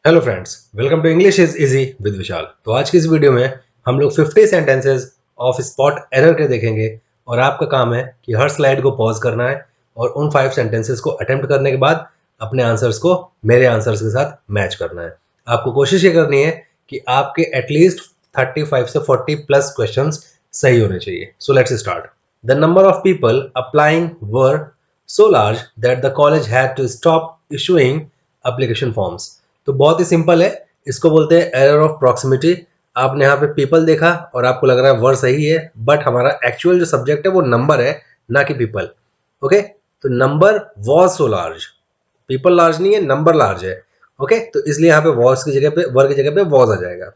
Hello friends, welcome to English is easy with Vishal. तो आज की इस वीडियो में हम लोग 50 सेंटेंसेस ऑफ स्पॉट एरर के देखेंगे और आपका काम है कि हर स्लाइड को पॉज करना है और उन 5 सेंटेंसेस को अटेम्प्ट करने के बाद अपने आंसर्स को मेरे आंसर्स के साथ मैच करना है। आपको कोशिश ये करनी है कि आपके एटलीस्ट 35 से 40 प्लस क्वेश्चंस सही होने चाहिए। So let's start. The number of people applying were so large that the college had to stop issuing application forms। तो बहुत ही सिंपल है, इसको बोलते हैं एरर ऑफ प्रॉक्सिमिटी। आपने यहाँ पे पीपल देखा और आपको लग रहा है वर्ड सही है, बट हमारा एक्चुअल जो सब्जेक्ट है वो नंबर है, ना कि पीपल। ओके, तो number was so large, people large नहीं है, नंबर लार्ज है। ओके, तो इसलिए यहाँ पे वॉज की जगह पे, वर्ड की जगह पे वॉज आ जाएगा।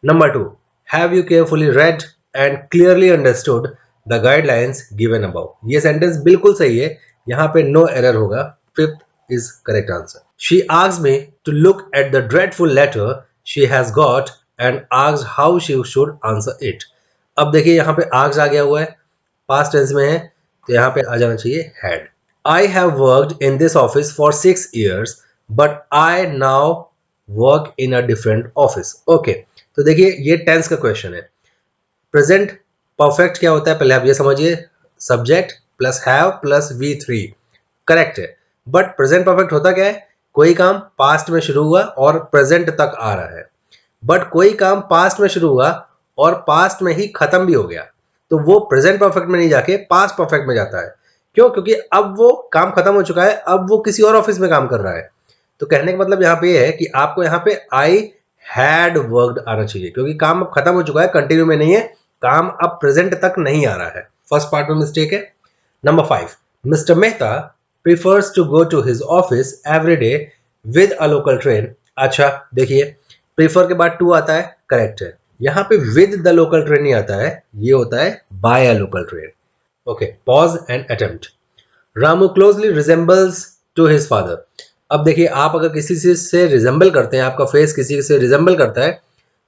Number 2, have you carefully red and clearly understood the guidelines given above. ये सेंटेंस बिल्कुल सही है, यहाँ पे नो एरर होगा। Fifth is correct answer. She asked me to look at the dreadful letter she has got and asked how she should answer it। अब देखिए यहाँ पे asked आ गया हुआ है, पास्ट टेंस में है, तो यहाँ पे आ जाना चाहिए had। I have worked in this office for 6 years but I now work in a different office। Okay, तो देखिए ये टेंस का क्वेश्चन है। प्रेजेंट परफेक्ट क्या होता है पहले आप ये समझिए, subject plus have plus V3, correct है। बट प्रेजेंट परफेक्ट होता क्या है, कोई काम पास्ट में शुरू हुआ और प्रेजेंट तक आ रहा है, बट कोई काम पास्ट में शुरू हुआ और पास्ट में ही खत्म भी हो गया, तो वो प्रेजेंट परफेक्ट में नहीं जाके पास्ट परफेक्ट में जाता है। क्यों? क्योंकि अब वो काम खत्म हो चुका है, अब वो किसी और ऑफिस में काम कर रहा है। तो कहने का मतलब यहाँ पे ये है कि आपको यहाँ पे आई हैड वर्कड आना चाहिए, क्योंकि काम अब खत्म हो चुका है, कंटिन्यू में नहीं है, काम अब प्रेजेंट तक नहीं आ रहा है। फर्स्ट पार्ट में मिस्टेक है। Number 5, mister Mehta prefers to go to his office every day with a local train। अच्छा देखिए, प्रीफर के बाद टू आता है, करेक्ट है। यहाँ पे विद द लोकल ट्रेन नहीं आता है, ये होता है by a local train. Okay, pause and attempt. Ramu closely resembles to his father. अब देखिए, आप अगर किसी से रिजेंबल करते हैं, आपका फेस किसी से रिजेंबल करता है,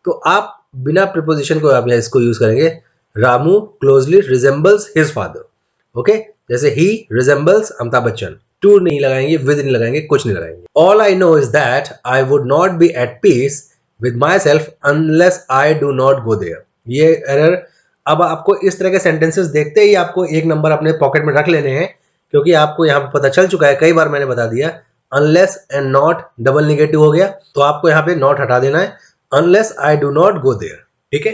तो आप बिना प्रिपोजिशन को आप यहाँ इसको यूज करेंगे, Ramu closely resembles his father. Okay, जैसे ही रिजेंबल्स अमिताभ बच्चन, टू नहीं लगाएंगे, विद नहीं लगाएंगे, कुछ नहीं लगाएंगे। All I know is that I would not be at peace with myself unless I do not go there. ये एरर। अब आपको इस तरह के सेंटेंसेस देखते ही आपको एक नंबर अपने पॉकेट में रख लेने हैं, क्योंकि आपको यहाँ पे पता चल चुका है, कई बार मैंने बता दिया, unless and not double negative हो गया, तो आपको यहाँ पे नॉट हटा देना है, unless I do not go there. ठीक है,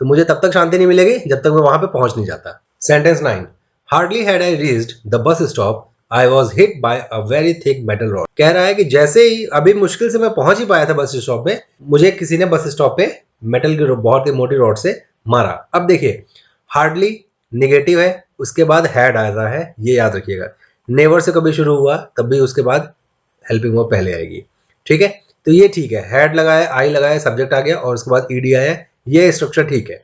तो मुझे तब तक शांति नहीं मिलेगी जब तक मैं वहां पे पहुंच नहीं जाता। Sentence 9, hardly had I reached the bus stop I was hit by a very thick metal rod. कह रहा है कि जैसे ही अभी मुश्किल से मैं पहुंच ही पाया था बस स्टॉप पे, मुझे किसी ने बस स्टॉप पे मेटल की बहुत ही मोटी रॉड से मारा। अब देखिए, हार्डली निगेटिव है, उसके बाद हैड आता है, ये याद रखिएगा। नेवर से कभी शुरू हुआ तब भी उसके बाद हेल्पिंग वर्ब पहले आएगी। ठीक है, तो ये ठीक है, हैड लगाया, आई लगाया, सब्जेक्ट आ गया और उसके बाद ईडी आया, ये स्ट्रक्चर ठीक है।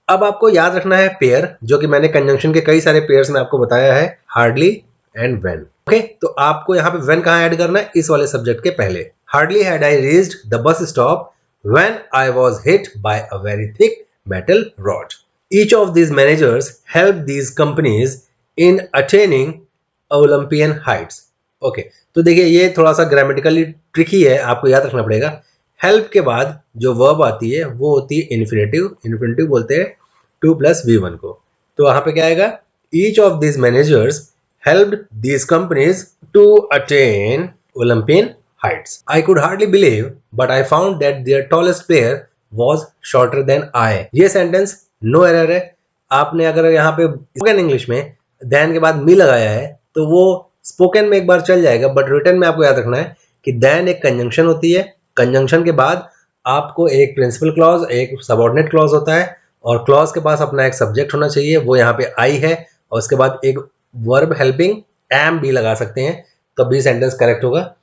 अब आपको याद रखना है पेयर, जो कि मैंने कंजंक्शन के कई सारे पेयर्स में आपको बताया है, हार्डली एंड व्हेन। ओके, तो आपको यहाँ पे व्हेन कहाँ ऐड करना है, इस वाले सब्जेक्ट के पहले। Hardly had I reached the bus stop when I was hit by a very thick metal rod. Each of these managers help these companies in attaining Olympian Heights. Okay, तो देखिए ये थोड़ा सा ग्रामेटिकली ट्रिकी है, आपको याद रखना पड़ेगा। हेल्प के बाद जो वर्ब आती है वो होती है इन्फिनेटिव, इन्फिनेटिव बोलते हैं 2 प्लस V1 को। तो वहां पे क्या आएगा, each of this managers helped these companies to attain Olympian heights. I could hardly believe but I found that their tallest player was shorter than I. ये सेंटेंस नो एरर है। आपने अगर यहाँ पे स्पोकन इंग्लिश में then के बाद मी लगाया है तो वो स्पोकन में एक बार चल जाएगा, बट रिटन में आपको याद रखना है कि देन एक कंजंक्शन होती है, कंजंक्शन के बाद आपको एक प्रिंसिपल क्लॉज, एक सबऑर्डिनेट क्लॉज होता है, और क्लॉज के पास अपना एक सब्जेक्ट होना चाहिए, वो यहाँ पे आई है, और उसके बाद एक वर्ब हेल्पिंग एम भी लगा सकते हैं, तब भी सेंटेंस करेक्ट होगा।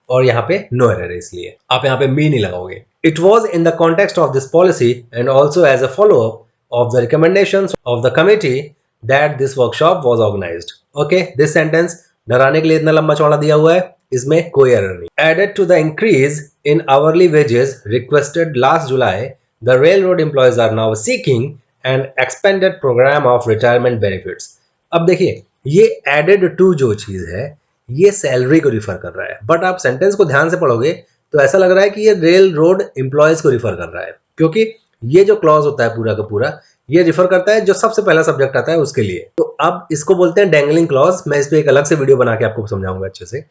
और यहाँ पे नो एरर है, इसलिए आप यहाँ पे मी नहीं लगाओगे। It was in the context of this policy and also as a follow up of the recommendations of the committee that this workshop was organized। Okay, this sentence डराने के लिए इतना लंबा चौड़ा दिया हुआ है, इसमें कोई एरर नहीं। Added to the increase in hourly wages requested last July, the railroad employees are now seeking an expanded program of retirement benefits। अब देखिए, ये added to जो चीज है, ये सैलरी को रिफर कर रहा है, बट आप सेंटेंस को ध्यान से पढ़ोगे तो ऐसा लग रहा है कि ये रेल रोड एम्प्लॉयज को रिफर कर रहा है, क्योंकि ये जो क्लॉज होता है पूरा का पूरा ये रिफर करता है जो सबसे पहला सब्जेक्ट आता है उसके लिए। तो अब इसको बोलते हैं डैंगलिंग क्लॉज। मैं इस पे एक अलग से वीडियो बना के आपको समझाऊंगा अच्छे से।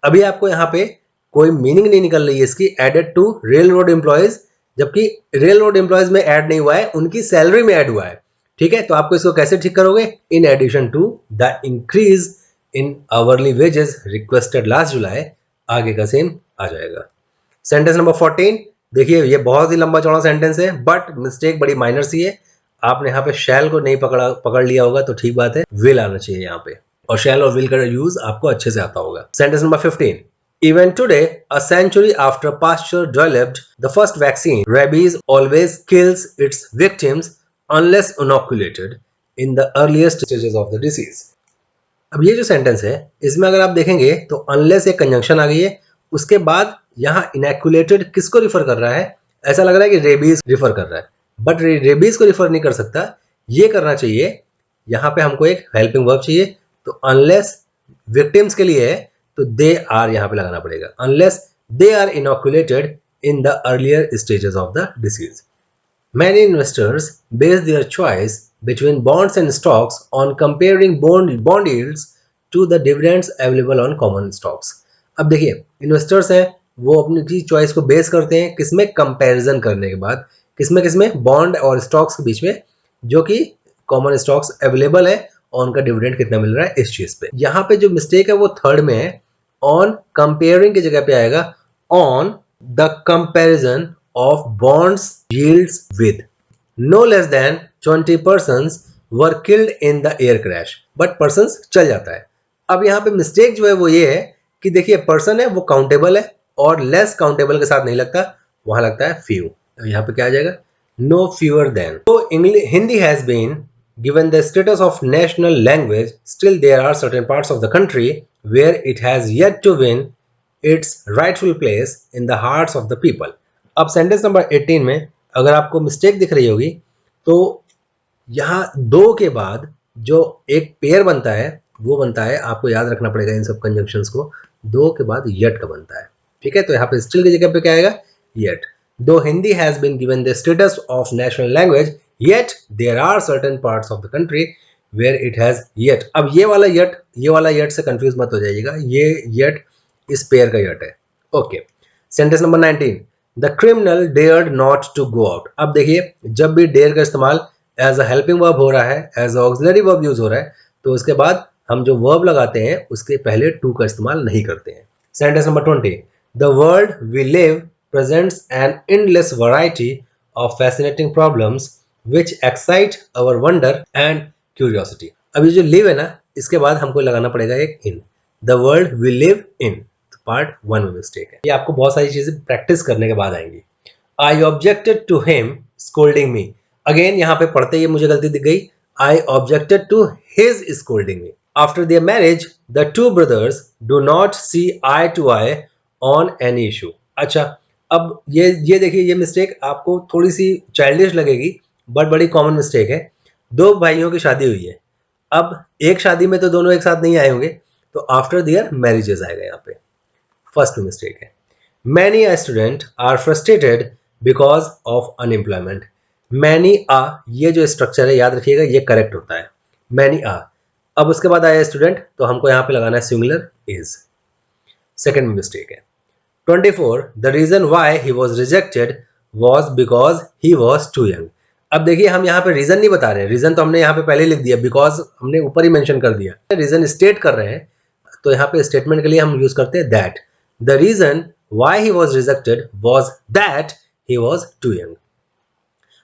अभी आपको यहाँ पे कोई मीनिंग नहीं निकल रही है इसकी, added to railroad employees, जबकि रेल रोड एम्प्लॉयज में ऐड नहीं हुआ है, उनकी सैलरी में ऐड हुआ है। ठीक है, तो आपको इसको कैसे ठीक करोगे? In addition to the increase in hourly wages requested last July, आगे का सेम आ जाएगा। सेंटेंस नंबर 14 देखिए, ये बहुत ही लंबा चौड़ा सेंटेंस है बट मिस्टेक बड़ी माइनर सी है। आपने यहाँ पे शैल को नहीं पकड़ लिया होगा तो ठीक बात है, विल आना चाहिए यहाँ पे, और शैल और विल का यूज आपको अच्छे से आता होगा। Sentence number 15, even today, a century after Pasteur developed the first vaccine, rabies always kills its victims unless inoculated in the earliest stages of the disease. अब ये जो सेंटेंस है इसमें अगर आप देखेंगे तो unless एक कंजंक्शन आ गई है, उसके बाद यहाँ इनैकुलेटेड किसको रिफर कर रहा है? ऐसा लग रहा है कि रेबीज रिफर कर रहा है, बट रेबीज को रिफर नहीं कर सकता। ये करना चाहिए, यहाँ पे हमको एक हेल्पिंग वर्ब चाहिए, तो अनलेस विक्टिम्स के लिए है तो दे आर यहाँ पे लगाना पड़ेगा, unless they are inoculated in the earlier stages of the disease. Many investors base their choice between bonds and stocks on comparing bond yields to the dividends available on common stocks. अब देखिए, investors हैं वो अपनी choice को base करते हैं किसमें? Comparison करने के बाद। किसमें? बॉन्ड और स्टॉक्स के बीच में, जो कि कॉमन स्टॉक्स अवेलेबल है और उनका डिविडेंड कितना मिल रहा है इस चीज पे। यहाँ पे जो मिस्टेक है वो थर्ड में है, ऑन कंपेयरिंग की जगह पे आएगा on the comparison of bonds yields with no less than 20 persons were killed in the air crash, but persons चल जाता है। अब यहाँ पे मिस्टेक जो है वो ये है कि देखिए, पर्सन है वो काउंटेबल है और लेस काउंटेबल के साथ नहीं लगता, वहां लगता है फ्यू। तो यहाँ पे क्या आ जाएगा? no fewer than. So Hindi has been given the status of national language, still there are certain parts of the country where it has yet to win its rightful place in the hearts of the people. अब sentence number 18 में अगर आपको mistake दिख रही होगी तो यहाँ दो के बाद जो एक पेयर बनता है वो बनता है, आपको याद रखना पड़ेगा इन सब कंजंक्शंस को, दो के बाद यट का बनता है। ठीक है, तो यहाँ पे स्टिल की जगह पे क्या आएगा? Yet. Though Hindi has been given the status of national language yet there are certain parts of the country where it has yet. अब ये वाला यट से कंफ्यूज मत हो जाइएगा, ये यट इस पेयर का यट है। Okay, sentence number 19, the criminal dared not to go out. अब देखिए, जब भी डेयर का इस्तेमाल एज अ हेल्पिंग वर्ब हो रहा है, as a auxiliary verb use हो रहा है, तो उसके बाद हम जो वर्ब लगाते हैं उसके पहले टू का इस्तेमाल नहीं करते हैं। Sentence number 20, the world we live presents an endless variety of fascinating problems which excite our wonder and curiosity. अब ये जो लिव है ना, इसके बाद हमको लगाना पड़ेगा एक in. The world we live in, part 1 में मिस्टेक है। ये आपको बहुत सारी चीजें प्रैक्टिस करने के बाद आएंगी। I objected to him scolding me. Again यहाँ पे पढ़ते ही मुझे गलती दिख गई, I objected to his scolding me. After their marriage the two brothers do not see eye to eye on any issue. अच्छा, अब ये देखिए, ये मिस्टेक आपको थोड़ी सी चाइल्डिश लगेगी बट बड़ी कॉमन मिस्टेक है। दो भाइयों की शादी हुई है, अब एक शादी में तो दोनों एक साथ नहीं आए होंगे, तो आफ्टर देयर मैरिजेस आएगा यहाँ पे। फर्स्ट मिस्टेक है। Many a student are frustrated because of unemployment. Many a, ये जो स्ट्रक्चर है याद रखिएगा, ये करेक्ट होता है। Many a, अब उसके बाद आया स्टूडेंट, तो हमको यहाँ पे लगाना है सिंगुलर इज। सेकेंड मिस्टेक है। 24, the reason why he was rejected was because he was too young. अब देखिए, हम यहाँ पे रीजन नहीं बता रहे, रीजन तो हमने यहाँ पे पहले लिख दिया, बिकॉज हमने ऊपर ही मेंशन कर दिया। रीजन स्टेट कर रहे हैं, तो यहाँ पे स्टेटमेंट के लिए हम यूज करते हैं that. The reason why he was rejected was that he was too young.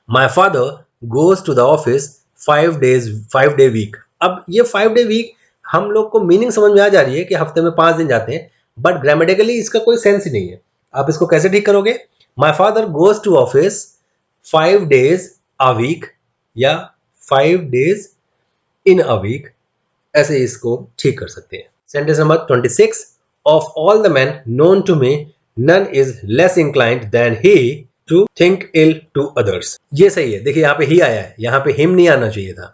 My father goes to the office 5 day week. अब ये 5 day week हम लोग को मीनिंग समझ में आ जा रही है कि हफ्ते में 5 दिन जाते हैं, बट ग्रामेटिकली इसका कोई सेंस ही नहीं है। आप इसको कैसे ठीक करोगे? My father goes to office 5 days a week या 5 days in a week, ऐसे इसको ठीक कर सकते हैं। Sentence number 26, of all the men known to me, none is less inclined than he to think ill to others. ये सही है। देखिए, यहाँ पे ही आया है, यहाँ पे हिम नहीं आना चाहिए था।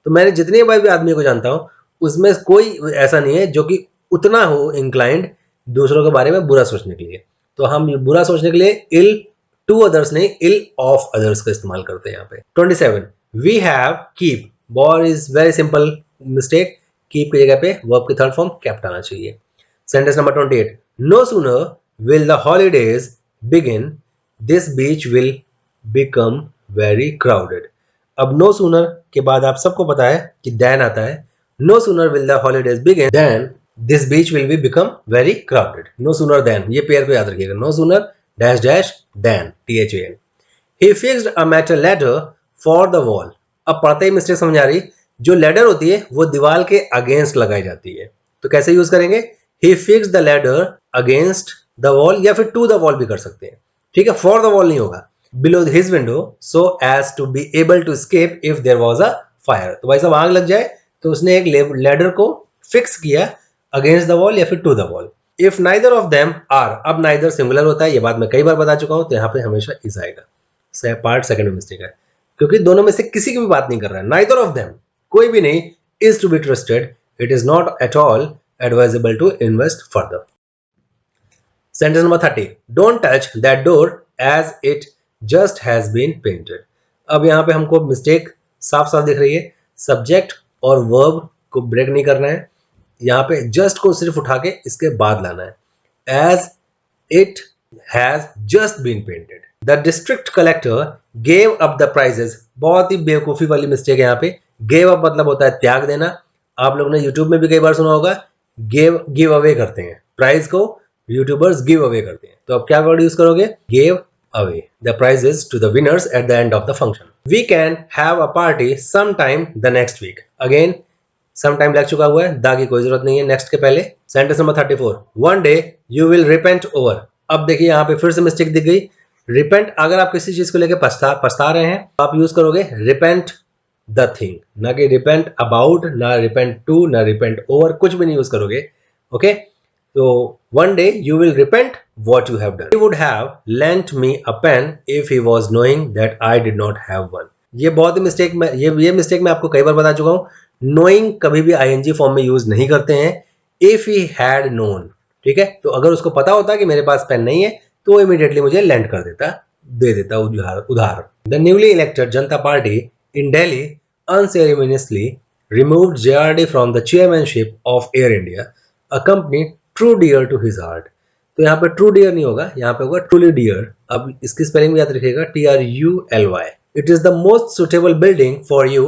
तो मैंने जितने भी आदमी को जानता हूँ उसमें कोई ऐसा नहीं है जो कि उतना हो इंक्लाइंड दूसरों के बारे में बुरा सोचने के लिए। तो हम ये बुरा सोचने के लिए इल टू अदर्स नहीं, इल ऑफ अदर्स का इस्तेमाल करते हैं यहाँ पे। 27 we have keep, bore is very simple mistake, keep की जगह पे वर्ब की थर्ड फॉर्म केप्ट आना चाहिए। Sentence number 28 no sooner will the holidays begin this beach will become very crowded. अब नो सूनर के बाद आप सबको पता है कि देन आता है। No sooner will the holidays begin then this beach will be become very crowded. No sooner then, ये पेयर को याद रखिएगा। No sooner dash dash then, THAN। He fixed a metal ladder for the wall. अब पढ़ते ही mistake समझ आ रही, जो ladder होती है वो दीवार के अगेंस्ट लगाई जाती है, तो कैसे यूज करेंगे? He fixed the ladder against the wall, या फिर टू द वॉल भी कर सकते हैं, ठीक है। फॉर द वॉल नहीं होगा। Below his window so as to be able to escape if there was a fire। तो भाई साहब आग लग जाए तो उसने एक लैडर को फिक्स किया अगेंस्ट द वॉल या फिर to the wall. If neither of them are, अब नाइदर सिंगुलर होता है, ये बात मैं कई बार बता चुका हूं, तो यहाँ पे हमेशा इज आएगा। पार्ट सेकंड में मिस्टेक है, क्योंकि दोनों में से किसी की भी बात नहीं कर रहा है। नाइदर ऑफ देम, कोई भी नहीं, is to be trusted, it is not at all advisable to invest further. Sentence number 30 don't touch that door as it just has been painted. अब यहाँ पे हमको मिस्टेक साफ साफ दिख रही है, सब्जेक्ट और वर्ब को ब्रेक नहीं करना है, यहाँ पे जस्ट को सिर्फ उठा के इसके बाद लाना है। As it has just been painted. The district collector gave up the prizes. बहुत ही बेवकूफी वाली मिस्टेक है यहाँ पे। गेव अप मतलब होता है त्याग देना। आप लोगों ने यूट्यूब में भी कई बार सुना होगा, गिव अवे करते हैं प्राइज को, यूट्यूबर्स गिव अवे करते हैं। तो अब क्या वर्ड यूज करोगे? Give away the prizes to the winners at the end of the function. We can have a party some time the next week. Again some time लग चुका हुआ है, दा की कोई जरूरत नहीं है नेक्स्ट के पहले। Sentence number 34 one day you will repent over. अब देखिए यहाँ पे फिर से मिस्टेक दिख गई। रिपेंट, अगर आप किसी चीज को लेकर पछता रहे हैं तो आप यूज करोगे रिपेंट द थिंग, ना कि रिपेंट अबाउट, ना रिपेंट टू, ना रिपेंट ओवर, कुछ भी नहीं यूज करोगे। ओके, तो one day you will repent what you have done. He would have lent me a pen if he was knowing that I did not have one. ये बहुत ही mistake में ये mistake मैं आपको कई बार बता चुका हूं। knowing कभी भी ing फॉर्म में यूज नहीं करते हैं। if he had known, ठीक है, तो अगर उसको पता होता कि मेरे पास पेन नहीं है तो वो इमीडिएटली मुझे लेंड कर देता, दे देता उधार। The newly elected Janata party in Delhi unceremoniously removed JRD from the chairmanship of Air India, a company true dear to his heart. तो यहाँ पे ट्रू डियर नहीं होगा, यहाँ पे होगा ट्रूली डियर। अब इसकी स्पेलिंग भी याद रखिएगा, TRULY। It is the most suitable building for you,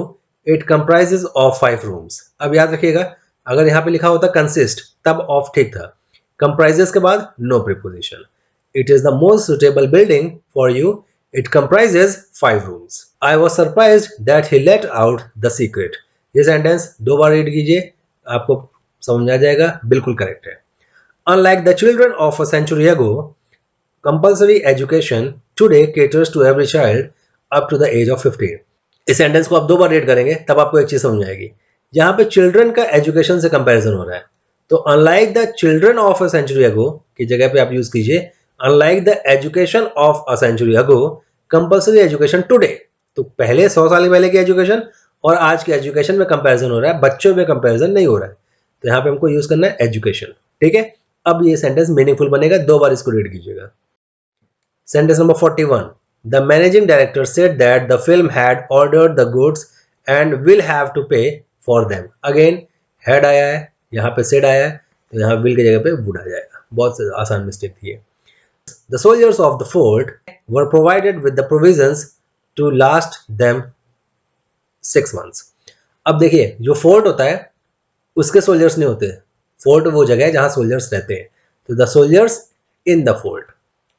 it comprises of 5 rooms. अब याद रखिएगा, अगर यहाँ पे लिखा होता कंसिस्ट तब ऑफ ठीक था, कंप्राइजेज के बाद no preposition. It is the most suitable building for you, it comprises 5 rooms. I was surprised that he let out the secret. ये सेंटेंस 2 बार रीड कीजिए, आपको समझ आ जाएगा, बिल्कुल करेक्ट है। Unlike the children of a century ago, compulsory education today caters to every child up to the age of 15. इस sentence को आप 2 बार रीड करेंगे तब आपको एक चीज समझ आएगी। यहाँ पे चिल्ड्रन का एजुकेशन से कंपैरिजन हो रहा है, तो unlike the children of a century ago की जगह पे आप यूज कीजिए unlike the education of a century ago compulsory education today. तो पहले 100 साल पहले की एजुकेशन और आज की एजुकेशन में कंपैरिजन हो रहा है, बच्चों में कंपैरिजन नहीं हो रहा है। तो यहाँ पे हमको यूज करना है एजुकेशन, ठीक है। अब ये सेंटेंस मीनिंगफुल बनेगा, 2 बार इसको रीड कीजिएगा। Sentence number 41 the managing director said that the film had ordered the goods and will have to pay for them. Again had आया है, यहाँ पे सेड आया है, तो यहाँ विल की जगह पे वुड आ जाएगा। बहुत आसान मिस्टेक थी ये। The soldiers of the fort were provided with the provisions to last them 6 months। अब देखिए, जो फोर्ट होता है उसके सोल्जर्स नहीं होते, फोर्ट वो जगह है जहां सोल्जर्स रहते हैं। तो the soldiers in the fort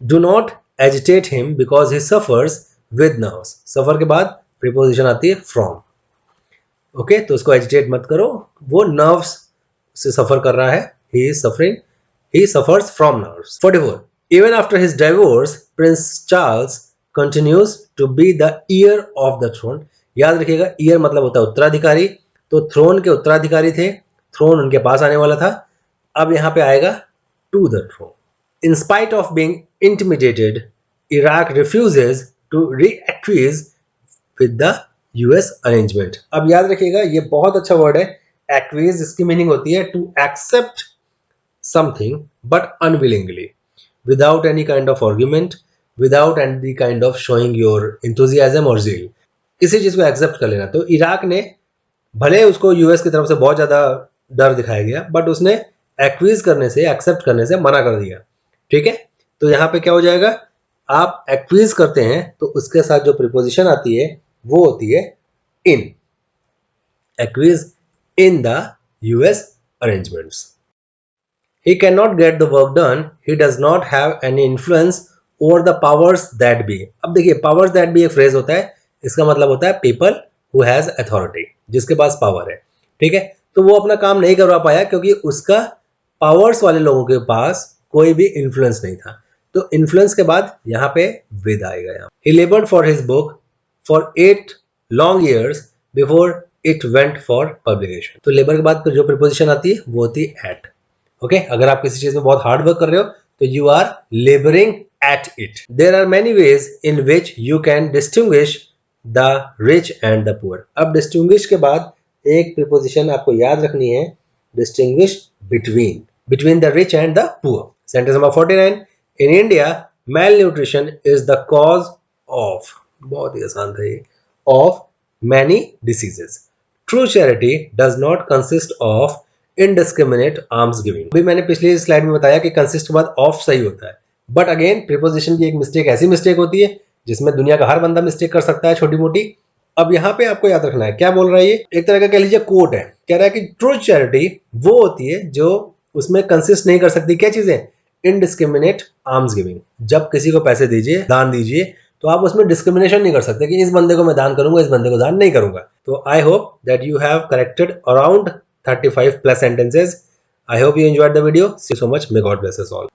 do not agitate him because he suffers with nerves. Suffer के बाद प्रीपोजिशन आती है फ्रॉम, ओके, तो उसको एजिटेट मत करो, वो नर्व्स से सफर कर रहा है, he is suffering, he suffers from nerves. 44 even after his divorce prince Charles continues to be the heir of the throne. याद रखिएगा, ईयर मतलब होता है उत्तराधिकारी, तो थ्रोन के उत्तराधिकारी थे, थ्रोन उनके पास आने वाला था। अब यहां पे आएगा to the throne. In spite of being intimidated Iraq refuses to reacquiesce with the US arrangement. अब याद रखिएगा, ये बहुत अच्छा वर्ड है एक्विज। इसकी मीनिंग होती है to accept something but unwillingly. without any kind of argument, without any kind of showing your enthusiasm or zeal. किसी चीज को एक्सेप्ट कर लेना. तो इराक ने भले उसको यूएस की तरफ से बहुत ज्यादा डर दिखाया गया, बट उसने एक्वीज करने से, एक्सेप्ट करने से मना कर दिया. ठीक है, तो यहाँ पे क्या हो जाएगा, आप एक्वीज करते हैं तो उसके साथ जो प्रीपोजिशन आती है वो होती है in. Acquiesce in the US arrangements. He cannot get the work done. He does not have any influence over the powers that be. अब देखिए, powers that be एक फ्रेज होता है, इसका मतलब होता है people who has authority, जिसके पास पावर है. ठीक है, तो वो अपना काम नहीं करवा पाया क्योंकि उसका पावर्स वाले लोगों के पास कोई भी इन्फ्लुएंस नहीं था. तो इन्फ्लुएंस के बाद यहाँ पे विद आएगा. यहाँ he labored for his book for 8 long years before it went for publication. तो लेबर के बाद जो प्रीपोजिशन आती है वो होती है at. ओके, अगर आप किसी चीज में बहुत हार्ड वर्क कर रहे हो तो you are labouring at it. There are many ways in which you can distinguish the rich and the poor. अब डिस्टिंग्विश के बाद एक प्रीपोजिशन आपको याद रखनी है, distinguish between the rich and the poor. Sentence number 49. In India malnutrition is the cause of, बहुत ही आसान था ये, of many diseases. True charity does not consist of indiscriminate alms giving. अभी मैंने पिछली स्लाइड में बताया कि कंसिस्ट के बाद ऑफ सही होता है, बट अगेन प्रीपोजिशन की एक मिस्टेक ऐसी मिस्टेक होती है जिसमें दुनिया का हर बंदा मिस्टेक कर सकता है, छोटी मोटी. अब यहाँ पे आपको याद रखना है, क्या बोल रहा है ये, एक तरह का कह लीजिए कोट है. कह रहा है कि ट्रू चैरिटी वो होती है जो उसमें कंसिस्ट नहीं कर सकती क्या चीजें, इनडिस्क्रिमिनेट आर्म्स गिविंग. जब किसी को पैसे दीजिए, दान दीजिए, तो आप उसमें डिस्क्रिमिनेशन नहीं कर सकते कि इस बंदे को मैं दान करूंगा, इस बंदे को दान नहीं करूंगा. तो I hope that you have corrected around 35 plus sentences. I hope you enjoyed the video. See you so much. May God bless us all.